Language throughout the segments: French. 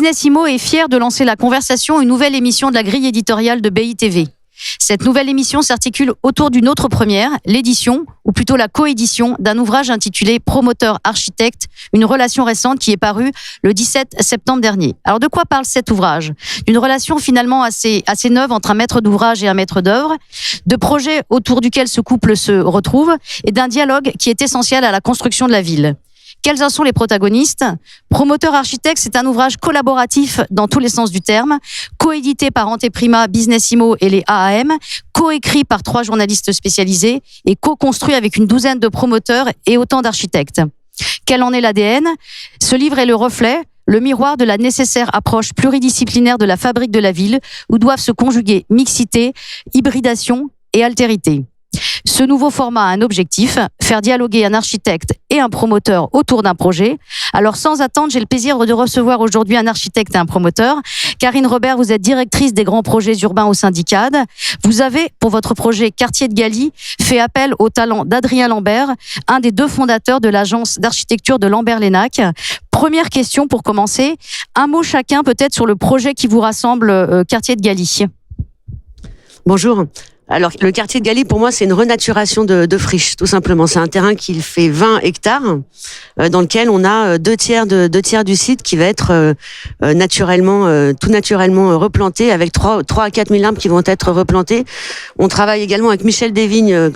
Business Immo est fier de lancer La Conversation, une nouvelle émission de la grille éditoriale de BITV. Cette nouvelle émission s'articule autour d'une autre première, l'édition, ou plutôt la coédition, d'un ouvrage intitulé Promoteur-architecte, une relation récente qui est paru le 17 septembre dernier. Alors de quoi parle cet ouvrage ? D'une relation finalement assez neuve entre un maître d'ouvrage et un maître d'œuvre, de projets autour duquel ce couple se retrouve et d'un dialogue qui est essentiel à la construction de la ville. Quels en sont les protagonistes ? Promoteur-architecte, c'est un ouvrage collaboratif dans tous les sens du terme, coédité par Anteprima, Business Immo et les AAM, coécrit par 3 journalistes spécialisés et co-construit avec une douzaine de promoteurs et autant d'architectes. Quel en est l'ADN ? Ce livre est le reflet, le miroir de la nécessaire approche pluridisciplinaire de la fabrique de la ville, où doivent se conjuguer mixité, hybridation et altérité. Ce nouveau format a un objectif, faire dialoguer un architecte et un promoteur autour d'un projet. Alors sans attendre, j'ai le plaisir de recevoir aujourd'hui un architecte et un promoteur. Karine Robert, vous êtes directrice des grands projets urbains au syndicat. Vous avez, pour votre projet Quartier de Galie, fait appel au talent d'Adrien Lambert, un des 2 fondateurs de l'agence d'architecture de Lambert-Lénac. Première question pour commencer, un mot chacun peut-être sur le projet qui vous rassemble, Quartier de Galie. Bonjour. Alors, le quartier de Galie, pour moi, c'est une renaturation de friches, tout simplement. C'est un terrain qui fait 20 hectares, dans lequel on a 2 tiers du site qui va être tout naturellement replanté, avec 3 à 4 000 arbres qui vont être replantés. On travaille également avec Michel Desvignes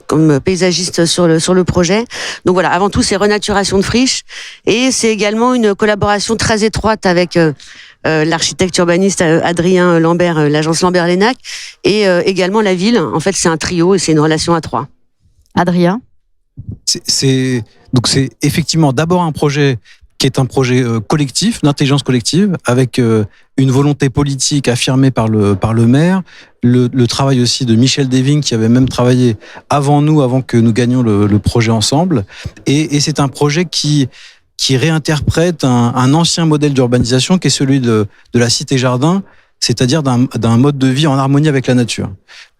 comme paysagiste sur le projet. Donc voilà, avant tout, c'est renaturation de friches, et c'est également une collaboration très étroite avec l'architecte urbaniste Adrien Lambert, l'agence Lambert-Lénac, et également la ville. En fait, c'est un trio et c'est une relation à 3. Adrien ? Donc c'est effectivement d'abord un projet qui est un projet collectif, d'intelligence collective, avec une volonté politique affirmée par le maire, le travail aussi de Michel Desvignes, qui avait même travaillé avant que nous gagnions le projet ensemble, et c'est un projet qui réinterprète un ancien modèle d'urbanisation qui est celui de la cité-jardin, c'est-à-dire d'un mode de vie en harmonie avec la nature.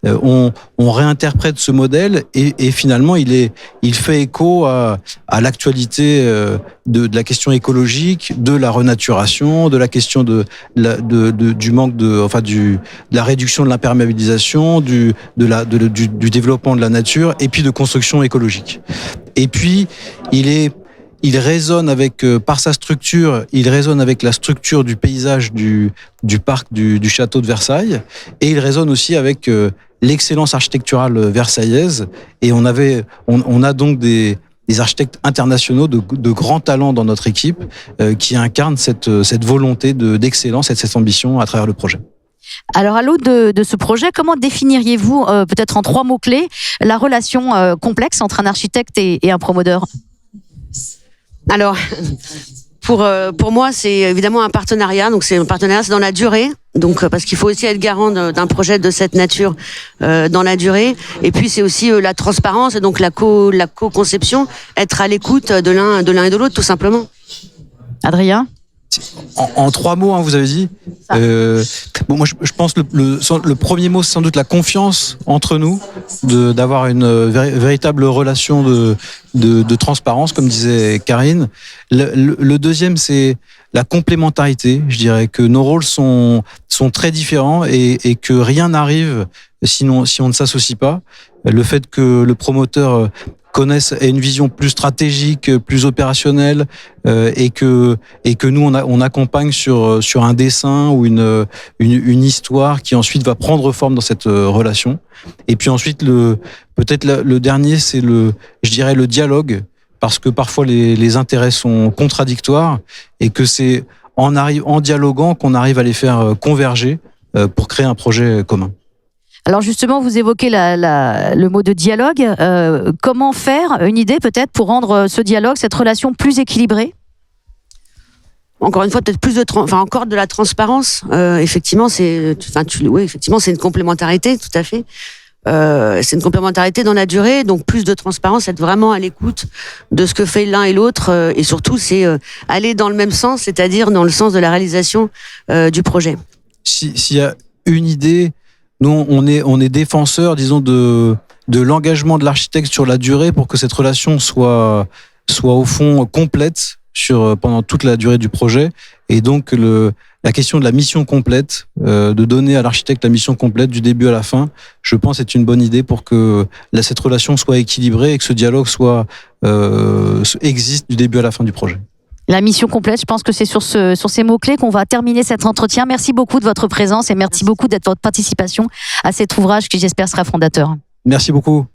On réinterprète ce modèle et finalement il fait écho à l'actualité de la question écologique, de la renaturation, de la question du manque de la réduction de l'imperméabilisation, du développement de la nature, et puis de construction écologique. Et puis il résonne par sa structure, il résonne avec la structure du paysage du parc du château de Versailles, et il résonne aussi avec l'excellence architecturale versaillaise. Et on a donc des architectes internationaux de grands talents dans notre équipe qui incarnent cette volonté d'excellence et cette ambition à travers le projet. Alors, à l'aune de ce projet, comment définiriez-vous, peut-être en 3 mots-clés, la relation complexe entre un architecte et un promoteur ? Alors, pour moi, c'est évidemment un partenariat. Donc, c'est dans la durée. Donc, parce qu'il faut aussi être garant d'un projet de cette nature dans la durée. Et puis, c'est aussi la transparence et donc la co-conception, être à l'écoute de l'un et de l'autre, tout simplement. Adrien ? En 3 mots, vous avez dit. Moi, je pense le premier mot, c'est sans doute la confiance entre nous, d'avoir une véritable relation de transparence, comme disait Karine. Le deuxième, c'est la complémentarité. Je dirais que nos rôles sont très différents et que rien n'arrive si on ne s'associe pas. Le fait que le promoteur ait une vision plus stratégique, plus opérationnelle, et que nous on accompagne sur un dessin ou une histoire qui ensuite va prendre forme dans cette relation. Et puis ensuite peut-être le dernier, c'est je dirais le dialogue, parce que parfois les intérêts sont contradictoires et que c'est en dialoguant qu'on arrive à les faire converger pour créer un projet commun. Alors justement, vous évoquez le mot de dialogue. Comment faire, une idée peut-être, pour rendre ce dialogue, cette relation plus équilibrée ? Encore une fois, peut-être encore de la transparence. Effectivement, c'est une complémentarité, tout à fait. C'est une complémentarité dans la durée, donc plus de transparence, être vraiment à l'écoute de ce que fait l'un et l'autre, et surtout, c'est aller dans le même sens, c'est-à-dire dans le sens de la réalisation du projet. S'il y a une idée, nous, on est défenseurs, disons, de l'engagement de l'architecte sur la durée pour que cette relation soit au fond complète pendant toute la durée du projet. Et donc, la question de la mission complète, de donner à l'architecte la mission complète du début à la fin, je pense est une bonne idée pour que cette relation soit équilibrée et que ce dialogue existe du début à la fin du projet. La mission complète, je pense que c'est sur ces mots-clés qu'on va terminer cet entretien. Merci beaucoup de votre présence et merci beaucoup de votre participation à cet ouvrage qui, j'espère, sera fondateur. Merci beaucoup.